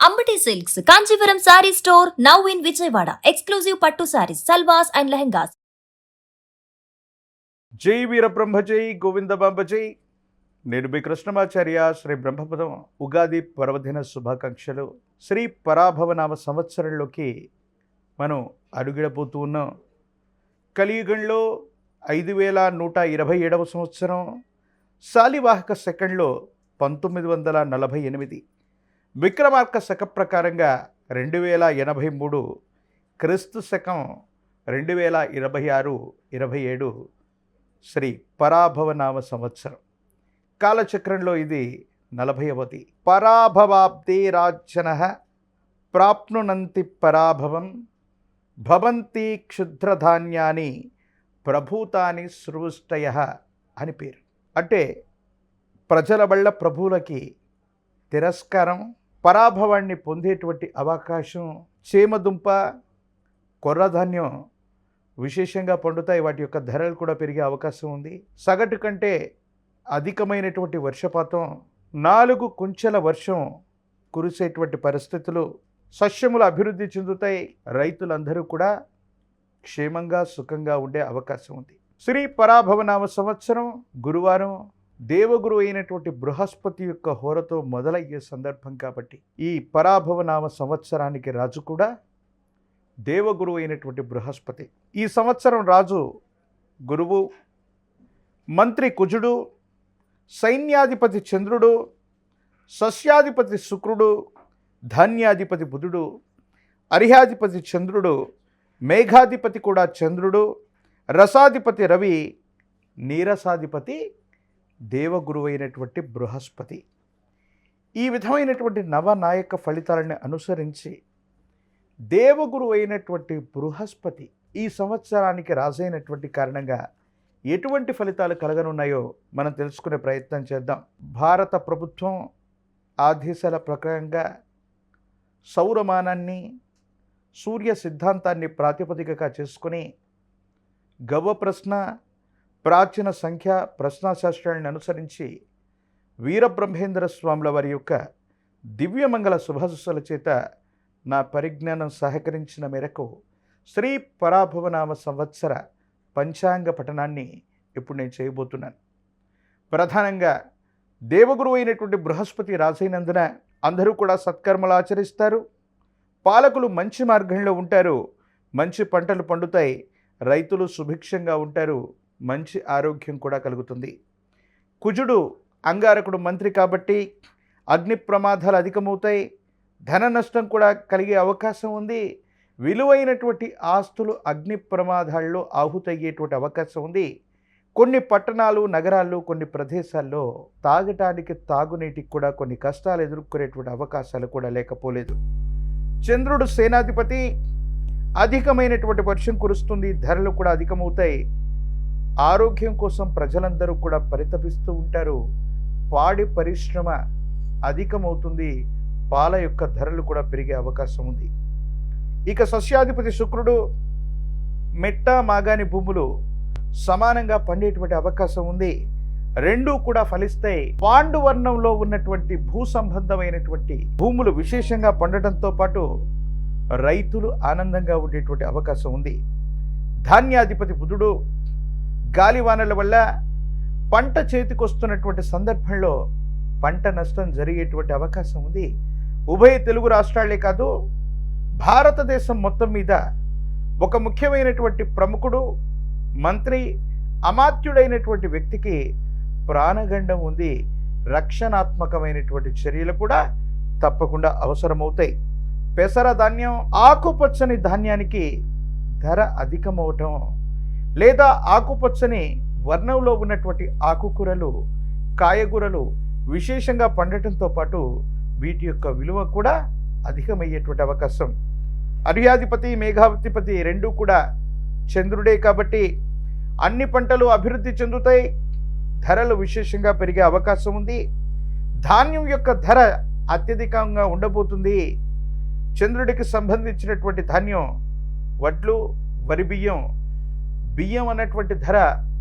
Ambati silks Kanchipuram sorry store now in Vijayawada. Exclusive పట్టు saris, సల్వాస్ and lehengas. జై వీరబ్రహ్మ జై గోవిందబాంబ జై. నేను మీ కృష్ణమాచార్య. శ్రీ బ్రహ్మపదం ఉగాది పర్వదిన శుభాకాంక్షలు. శ్రీ పరాభవనామ సంవత్సరంలోకి మనం అడుగిడబోతూ ఉన్నాం. కలియుగంలో 5127వ సంవత్సరం, శాలివాహక సెకండ్లో 1948, విక్రమార్క శక ప్రకారంగా 2083, క్రీస్తు శకం 2026-27 శ్రీ పరాభవనామ సంవత్సరం. కాలచక్రంలో ఇది 40వది. పరాభవాబ్దే రాజ్యనః ప్రాప్నునంతి పరాభవం భవంతి క్షుద్రధాన్యాని ప్రభూతాని సృష్టయః అని పేరు. అంటే ప్రజల వల్ల ప్రభువులకి తిరస్కారం, పరాభవాన్ని పొందేటువంటి అవకాశం. చేమదుంప, కొర్రధాన్యం విశేషంగా పండుతాయి. వాటి యొక్క ధరలు కూడా పెరిగే అవకాశం ఉంది. సగటు కంటే అధికమైనటువంటి వర్షపాతం, 4 కుంచెల వర్షం కురిసేటువంటి పరిస్థితులు, సస్యములు అభివృద్ధి చెందుతాయి. రైతులందరూ కూడా క్షేమంగా సుఖంగా ఉండే అవకాశం ఉంది. శ్రీ పరాభవనామ సంవత్సరం గురువారం దేవగురు అయినటువంటి బృహస్పతి యొక్క హోరతో మొదలయ్యే సందర్భం కాబట్టి ఈ పరాభవనామ సంవత్సరానికి రాజు కూడా దేవగురు అయినటువంటి బృహస్పతి. ఈ సంవత్సరం రాజు గురువు, మంత్రి కుజుడు, సైన్యాధిపతి చంద్రుడు, సస్యాధిపతి శుక్రుడు, ధాన్యాధిపతి బుధుడు, అర్హ్యాధిపతి చంద్రుడు, మేఘాధిపతి కూడా చంద్రుడు, రసాధిపతి రవి, నీరసాధిపతి దేవగురువు అయినటువంటి బృహస్పతి. ఈ విధమైనటువంటి నవనాయక ఫలితాలను అనుసరించి దేవగురువు అయినటువంటి బృహస్పతి ఈ సంవత్సరానికి రాజైనటువంటి కారణంగా ఎటువంటి ఫలితాలు కలగనున్నాయో మనం తెలుసుకునే ప్రయత్నం చేద్దాం. భారత ప్రభుత్వం ఆదేశాల ప్రకారంగా సౌరమానాన్ని, సూర్య సిద్ధాంతాన్ని ప్రాతిపదికగా చేసుకుని గవ్వ ప్రశ్న, ప్రాచీన సంఖ్య ప్రశ్నాశాస్త్రాలను అనుసరించి వీరబ్రహ్మేంద్ర స్వాముల వారి యొక్క దివ్యమంగళ శుభాశస్సుల చేత నా పరిజ్ఞానం సహకరించిన మేరకు శ్రీ పరాభవనామ సంవత్సర పంచాంగ పఠనాన్ని ఇప్పుడు నేను చేయబోతున్నాను. ప్రధానంగా దేవగురువు అయినటువంటి బృహస్పతి రాజైనందున అందరూ కూడా సత్కర్మలు ఆచరిస్తారు. పాలకులు మంచి మార్గంలో ఉంటారు. మంచి పంటలు పండుతాయి. రైతులు సుభిక్షంగా ఉంటారు. మంచి ఆరోగ్యం కూడా కలుగుతుంది. కుజుడు అంగారకుడు మంత్రి కాబట్టి అగ్ని ప్రమాదాలు అధికమవుతాయి. ధన నష్టం కూడా కలిగే అవకాశం ఉంది. విలువైనటువంటి ఆస్తులు అగ్ని ప్రమాదాల్లో ఆహుతయ్యేటువంటి అవకాశం ఉంది. కొన్ని పట్టణాలు, నగరాల్లో, కొన్ని ప్రదేశాల్లో తాగటానికి, తాగునీటికి కూడా కొన్ని కష్టాలు ఎదుర్కొనేటువంటి అవకాశాలు కూడా లేకపోలేదు. చంద్రుడు సేనాధిపతి. అధికమైనటువంటి వర్షం కురుస్తుంది. ధరలు కూడా అధికమవుతాయి. ఆరోగ్యం కోసం ప్రజలందరూ కూడా పరితపిస్తూ ఉంటారు. పాడి పరిశ్రమ అధికమవుతుంది. పాల యొక్క ధరలు కూడా పెరిగే అవకాశం ఉంది. ఇక సస్యాధిపతి శుక్రుడు. మెట్ట, మాగాని భూములు సమానంగా పండేటువంటి అవకాశం ఉంది. రెండూ కూడా ఫలిస్తాయి. పాండువర్ణంలో ఉన్నటువంటి భూ సంబంధమైనటువంటి భూములు విశేషంగా పండటంతో పాటు రైతులు ఆనందంగా ఉండేటువంటి అవకాశం ఉంది. ధాన్యాధిపతి బుధుడు. గాలివానల వల్ల పంట చేతికొస్తున్నటువంటి సందర్భంలో పంట నష్టం జరిగేటువంటి అవకాశం ఉంది. ఉభయ తెలుగు రాష్ట్రాలే కాదు, భారతదేశం మొత్తం మీద ఒక ముఖ్యమైనటువంటి ప్రముఖుడు, మంత్రి, అమాత్యుడైనటువంటి వ్యక్తికి ప్రాణగండం ఉంది. రక్షణాత్మకమైనటువంటి చర్యలు కూడా తప్పకుండా అవసరమవుతాయి. పెసర ధాన్యం, ఆకుపచ్చని ధాన్యానికి ధర అధికమవటం, లేదా ఆకుపచ్చని వర్ణంలో ఉన్నటువంటి ఆకుకూరలు, కాయగూరలు విశేషంగా పండటంతో పాటు వీటి యొక్క విలువ కూడా అధికమయ్యేటువంటి అవకాశం. అర్హ్యాధిపతి, మేఘాధిపతి రెండూ కూడా చంద్రుడే కాబట్టి అన్ని పంటలు అభివృద్ధి చెందుతాయి. ధరలు విశేషంగా పెరిగే అవకాశం ఉంది. ధాన్యం యొక్క ధర అత్యధికంగా ఉండబోతుంది. చంద్రుడికి సంబంధించినటువంటి ధాన్యం వడ్లు, వరి బియ్యం. బియ్యం అన్నటువంటి ధర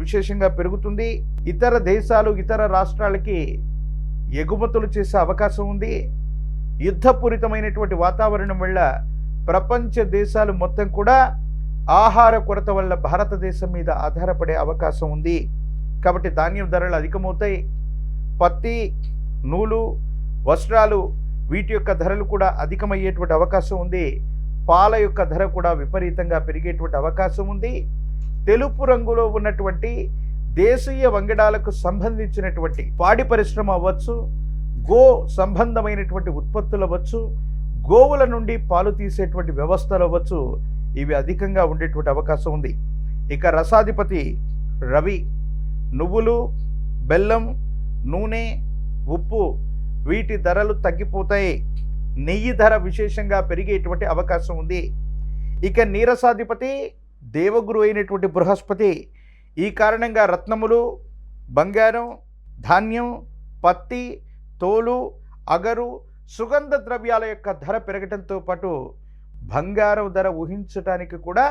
విశేషంగా పెరుగుతుంది. ఇతర దేశాలు, ఇతర రాష్ట్రాలకి ఎగుమతులు చేసే అవకాశం ఉంది. యుద్ధపూరితమైనటువంటి వాతావరణం వల్ల ప్రపంచ దేశాలు మొత్తం కూడా ఆహార కొరత వల్ల భారతదేశం మీద ఆధారపడే అవకాశం ఉంది. కాబట్టి ధాన్యం ధరలు అధికమవుతాయి. పత్తి, నూలు, వస్త్రాలు వీటి యొక్క ధరలు కూడా అధికమయ్యేటువంటి అవకాశం ఉంది. పాల యొక్క ధర కూడా విపరీతంగా పెరిగేటువంటి అవకాశం ఉంది. తెలుపు రంగులో ఉన్నటువంటి దేశీయ వంగడాలకు సంబంధించినటువంటి పాడి పరిశ్రమ అవ్వచ్చు, గో సంబంధమైనటువంటి ఉత్పత్తులు అవ్వచ్చు, గోవుల నుండి పాలు తీసేటువంటి వ్యవస్థలు అవ్వచ్చు, ఇవి అధికంగా ఉండేటువంటి అవకాశం ఉంది. ఇక రసాధిపతి రవి నువ్వులు, బెల్లం, నూనె, ఉప్పు వీటి ధరలు తగ్గిపోతాయి. నెయ్యి ధర విశేషంగా పెరిగేటువంటి అవకాశం ఉంది. ఇక నీరసాధిపతి దేవగురు అయినటువంటి బృహస్పతి ఈ కారణంగా రత్నములు, బంగారం, ధాన్యం, పత్తి, తోలు, అగరు, సుగంధ ద్రవ్యాల యొక్క ధర పెరగడంతో పాటు బంగారం ధర ఊహించటానికి కూడా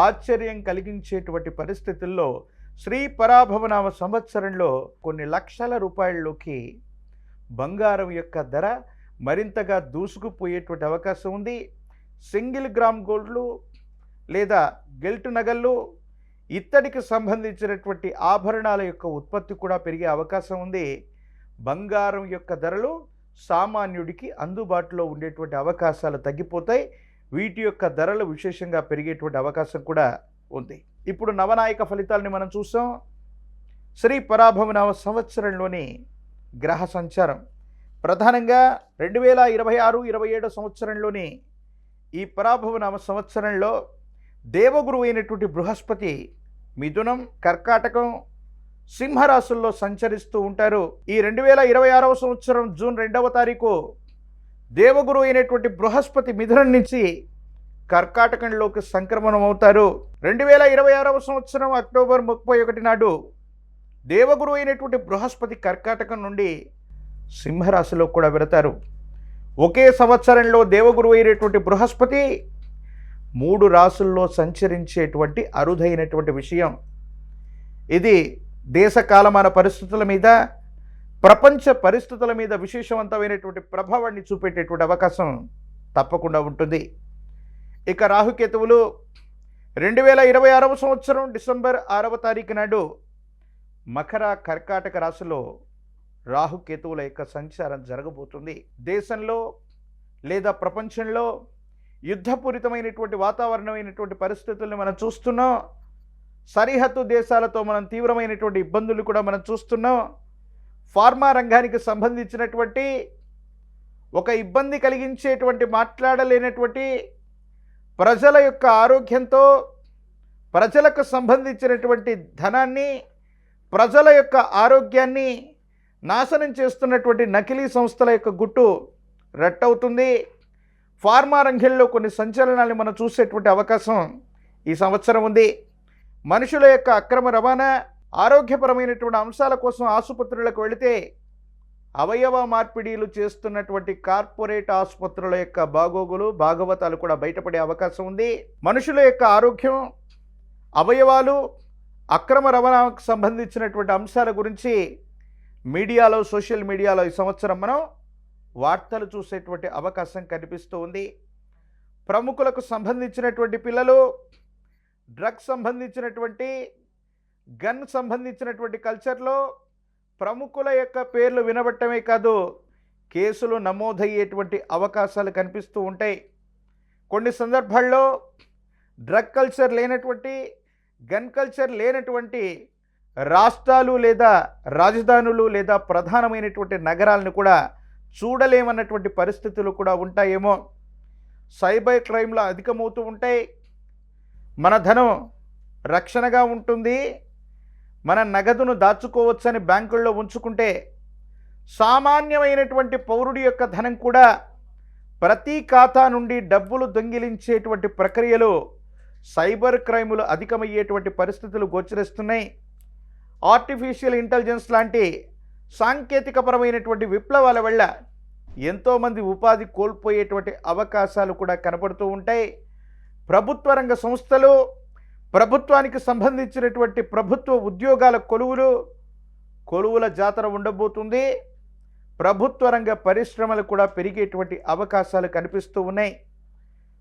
ఆశ్చర్యం కలిగించేటువంటి పరిస్థితుల్లో శ్రీ పరాభవనామ సంవత్సరంలో కొన్ని లక్షల రూపాయల్లోకి బంగారం యొక్క ధర మరింతగా దూసుకుపోయేటువంటి అవకాశం ఉంది. సింగిల్ గ్రామ్ గోల్డ్లు లేదా గెల్ట్ నగళ్ళు, ఇత్తడికి సంబంధించినటువంటి ఆభరణాల యొక్క ఉత్పత్తి కూడా పెరిగే అవకాశం ఉంది. బంగారం యొక్క ధరలు సామాన్యుడికి అందుబాటులో ఉండేటువంటి అవకాశాలు తగ్గిపోతాయి. వీటి యొక్క ధరలు విశేషంగా పెరిగేటువంటి అవకాశం కూడా ఉంది. ఇప్పుడు నవనాయక ఫలితాలని మనం చూసాం. శ్రీ పరాభవనామ సంవత్సరంలోని గ్రహ సంచారం ప్రధానంగా 2026-27 సంవత్సరంలోని ఈ పరాభవనామ సంవత్సరంలో దేవగురు అయినటువంటి బృహస్పతి మిథునం, కర్కాటకం, సింహరాశుల్లో సంచరిస్తూ ఉంటారు. ఈ 2026 సంవత్సరం జూన్ 2వ తారీఖు దేవగురు అయినటువంటి బృహస్పతి మిథునం నుంచి కర్కాటకంలోకి సంక్రమణం అవుతారు. 2026 సంవత్సరం అక్టోబర్ 31 నాడు దేవగురు అయినటువంటి బృహస్పతి కర్కాటకం నుండి సింహరాశిలో కూడా వెళతారు. ఒకే సంవత్సరంలో దేవగురు అయినటువంటి బృహస్పతి 3 రాశుల్లో సంచరించేటువంటి అరుదైనటువంటి విషయం. ఇది దేశ కాలమాన పరిస్థితుల మీద, ప్రపంచ పరిస్థితుల మీద విశేషవంతమైనటువంటి ప్రభావాన్ని చూపేటటువంటి అవకాశం తప్పకుండా ఉంటుంది. ఇక రాహుకేతువులు 2026 సంవత్సరం డిసెంబర్ 6వ తారీఖు నాడు మకర, కర్కాటక రాశిలో రాహుకేతువుల యొక్క సంచారం జరగబోతుంది. దేశంలో లేదా ప్రపంచంలో యుద్ధపూరితమైనటువంటి వాతావరణమైనటువంటి పరిస్థితులను మనం చూస్తున్నాం. సరిహద్దు దేశాలతో మనం తీవ్రమైనటువంటి ఇబ్బందులు కూడా మనం చూస్తున్నాం. ఫార్మా రంగానికి సంబంధించినటువంటి ఒక ఇబ్బంది కలిగించేటువంటి, మాట్లాడలేనటువంటి ప్రజల యొక్క ఆరోగ్యంతో, ప్రజలకు సంబంధించినటువంటి ధనాన్ని, ప్రజల యొక్క ఆరోగ్యాన్ని నాశనం చేస్తున్నటువంటి నకిలీ సంస్థల యొక్క గుట్టు రట్టవుతుంది. ఫార్మా రంగంలో కొన్ని సంచలనాలు మనం చూసేటువంటి అవకాశం ఈ సంవత్సరం ఉంది. మనుషుల యొక్క అక్రమ రవాణా, ఆరోగ్యపరమైనటువంటి అంశాల కోసం ఆసుపత్రులకు వెళితే అవయవ మార్పిడీలు చేస్తున్నటువంటి కార్పొరేట్ ఆసుపత్రుల యొక్క బాగోగులు, భాగవతాలు కూడా బయటపడే అవకాశం ఉంది. మనుషుల యొక్క ఆరోగ్యం, అవయవాలు, అక్రమ రవాణాకు సంబంధించినటువంటి అంశాల గురించి మీడియాలో, సోషల్ మీడియాలో ఈ సంవత్సరం మనం వార్తలు చూసేటువంటి అవకాశం కనిపిస్తూ ఉంది. ప్రముఖులకు సంబంధించినటువంటి పిల్లలు, డ్రగ్స్ సంబంధించినటువంటి, గన్ సంబంధించినటువంటి కల్చర్లో ప్రముఖుల యొక్క పేర్లు వినబట్టమే కాదు, కేసులు నమోదయ్యేటువంటి అవకాశాలు కనిపిస్తూ ఉంటాయి. కొన్ని సందర్భాల్లో డ్రగ్ కల్చర్ లేనటువంటి, గన్ కల్చర్ లేనటువంటి రాష్ట్రాలు లేదా రాజధానులు లేదా ప్రధానమైనటువంటి నగరాలను కూడా చూడలేమన్నటువంటి పరిస్థితులు కూడా ఉంటాయేమో. సైబర్ క్రైమ్లు అధికమవుతూ ఉంటాయి. మన ధనం రక్షణగా ఉంటుంది, మన నగదును దాచుకోవచ్చని బ్యాంకుల్లో ఉంచుకుంటే సామాన్యమైనటువంటి పౌరుడి యొక్క ధనం కూడా ప్రతి ఖాతా నుండి డబ్బులు దొంగిలించేటువంటి ప్రక్రియలు, సైబర్ క్రైములు అధికమయ్యేటువంటి పరిస్థితులు గోచరిస్తున్నాయి. ఆర్టిఫిషియల్ ఇంటెలిజెన్స్ లాంటి సాంకేతికపరమైనటువంటి విప్లవాల వల్ల ఎంతోమంది ఉపాధి కోల్పోయేటువంటి అవకాశాలు కూడా కనపడుతూ ఉంటాయి. ప్రభుత్వ రంగ సంస్థలు, ప్రభుత్వానికి సంబంధించినటువంటి ప్రభుత్వ ఉద్యోగాల కొలువుల జాతర ఉండబోతుంది. ప్రభుత్వ రంగ పరిశ్రమలు కూడా పెరిగేటువంటి అవకాశాలు కనిపిస్తూ ఉన్నాయి.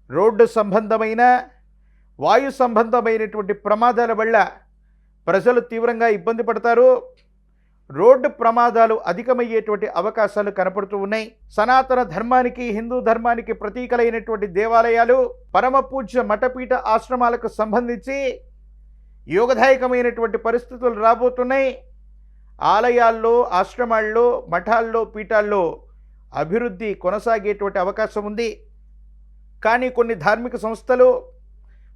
రోడ్డు సంబంధమైన వాయు సంబంధమైనటువంటి ప్రమాదాల వల్ల ప్రజలు తీవ్రంగా ఇబ్బంది పడతారు. రోడ్డు ప్రమాదాలు అధికమయ్యేటువంటి అవకాశాలు కనపడుతూ ఉన్నాయి. సనాతన ధర్మానికి, హిందూ ధర్మానికి ప్రతీకలైనటువంటి దేవాలయాలు, పరమ పూజ్య మఠపీఠ ఆశ్రమాలకు సంబంధించి యోగదాయకమైనటువంటి పరిస్థితులు రాబోతున్నాయి. ఆలయాల్లో, ఆశ్రమాల్లో, మఠాల్లో, పీఠాల్లో అభివృద్ధి కొనసాగేటువంటి అవకాశం ఉంది. కానీ కొన్ని ధార్మిక సంస్థలు,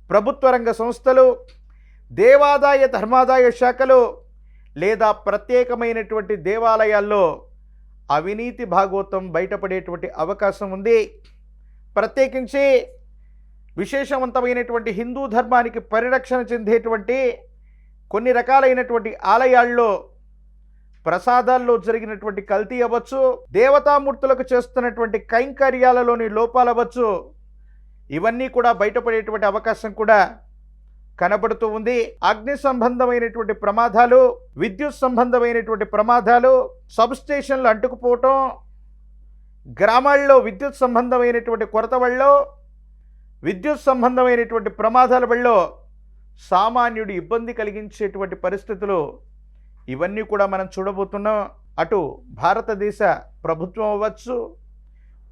ప్రభుత్వ రంగ సంస్థలు, దేవాదాయ ధర్మాదాయ శాఖలు లేదా ప్రత్యేకమైనటువంటి దేవాలయాల్లో అవినీతి భాగోతం బయటపడేటువంటి అవకాశం ఉంది. ప్రత్యేకించి విశేషవంతమైనటువంటి హిందూ ధర్మానికి పరిరక్షణ చెందేటువంటి కొన్ని రకాలైనటువంటి ఆలయాల్లో ప్రసాదాల్లో జరిగినటువంటి కల్తీ అవ్వచ్చు, దేవతామూర్తులకు చేస్తున్నటువంటి కైంకర్యాలలోని లోపాలవచ్చు, ఇవన్నీ కూడా బయటపడేటువంటి అవకాశం కూడా కనబడుతూ ఉంది. అగ్ని సంబంధమైనటువంటి ప్రమాదాలు, విద్యుత్ సంబంధమైనటువంటి ప్రమాదాలు, సబ్స్టేషన్లు అంటుకుపోవటం, గ్రామాల్లో విద్యుత్ సంబంధమైనటువంటి కొరత వల్ల, విద్యుత్ సంబంధమైనటువంటి ప్రమాదాల వల్ల సామాన్యుడు ఇబ్బంది కలిగించేటువంటి పరిస్థితులు, ఇవన్నీ కూడా మనం చూడబోతున్నాం. అటు భారతదేశ ప్రభుత్వం అవ్వచ్చు,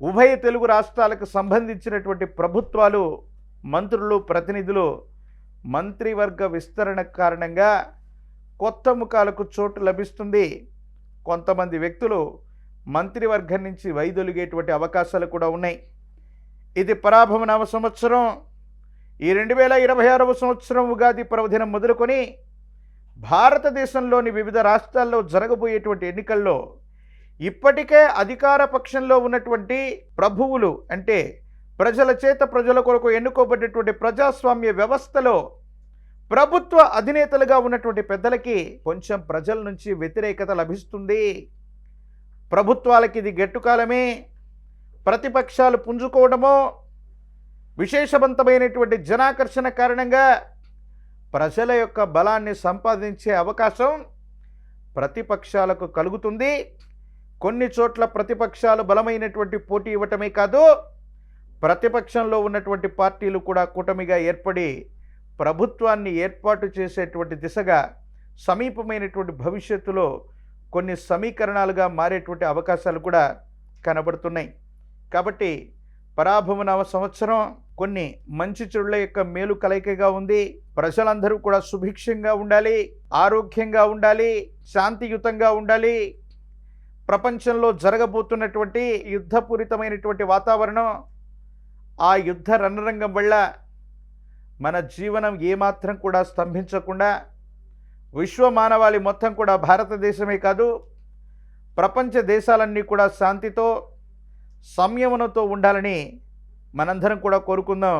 ఉభయ తెలుగు రాష్ట్రాలకు సంబంధించినటువంటి ప్రభుత్వాలు, మంత్రులు, ప్రతినిధులు మంత్రివర్గ విస్తరణ కారణంగా కొత్త ముఖాలకు చోటు లభిస్తుంది. కొంతమంది వ్యక్తులు మంత్రివర్గం నుంచి వైదొలిగేటువంటి అవకాశాలు కూడా ఉన్నాయి. ఇది పరాభవ నవ సంవత్సరం. ఈ 2026వ సంవత్సరం ఉగాది పర్వదినం మొదలుకొని భారతదేశంలోని వివిధ రాష్ట్రాల్లో జరగబోయేటువంటి ఎన్నికల్లో ఇప్పటికే అధికార పక్షంలో ఉన్నటువంటి ప్రభువులు, అంటే ప్రజల చేత ప్రజల కొరకు ఎన్నుకోబడినటువంటి ప్రజాస్వామ్య వ్యవస్థలో ప్రభుత్వ అధినేతలుగా ఉన్నటువంటి పెద్దలకి కొంచెం ప్రజల నుంచి వ్యతిరేకత లభిస్తుంది. ప్రభుత్వాలకి ఇది గెట్టుకాలమే. ప్రతిపక్షాలు పుంజుకోవడమో, విశేషవంతమైనటువంటి జనాకర్షణ కారణంగా ప్రజల యొక్క బలాన్ని సంపాదించే అవకాశం ప్రతిపక్షాలకు కలుగుతుంది. కొన్ని చోట్ల ప్రతిపక్షాలు బలమైనటువంటి పోటీ ఇవ్వటమే కాదు, ప్రతిపక్షంలో ఉన్నటువంటి పార్టీలు కూడా కూటమిగా ఏర్పడి ప్రభుత్వాన్ని ఏర్పాటు చేసేటువంటి దిశగా సమీపమైనటువంటి భవిష్యత్తులో కొన్ని సమీకరణాలుగా మారేటువంటి అవకాశాలు కూడా కనబడుతున్నాయి. కాబట్టి పరాభవ నవ సంవత్సరం కొన్ని మంచి చెడుల యొక్క మేలు కలయికగా ఉంది. ప్రజలందరూ కూడా సుభిక్షంగా ఉండాలి, ఆరోగ్యంగా ఉండాలి, శాంతియుతంగా ఉండాలి. ప్రపంచంలో జరగబోతున్నటువంటి యుద్ధపూరితమైనటువంటి వాతావరణం, ఆ యుద్ధ రణరంగం వల్ల మన జీవనం ఏమాత్రం కూడా స్తంభించకుండా విశ్వ మానవాళి మొత్తం కూడా, భారతదేశమే కాదు ప్రపంచ దేశాలన్నీ కూడా శాంతితో, సంయమనంతో ఉండాలని మనందరం కూడా కోరుకుందాం.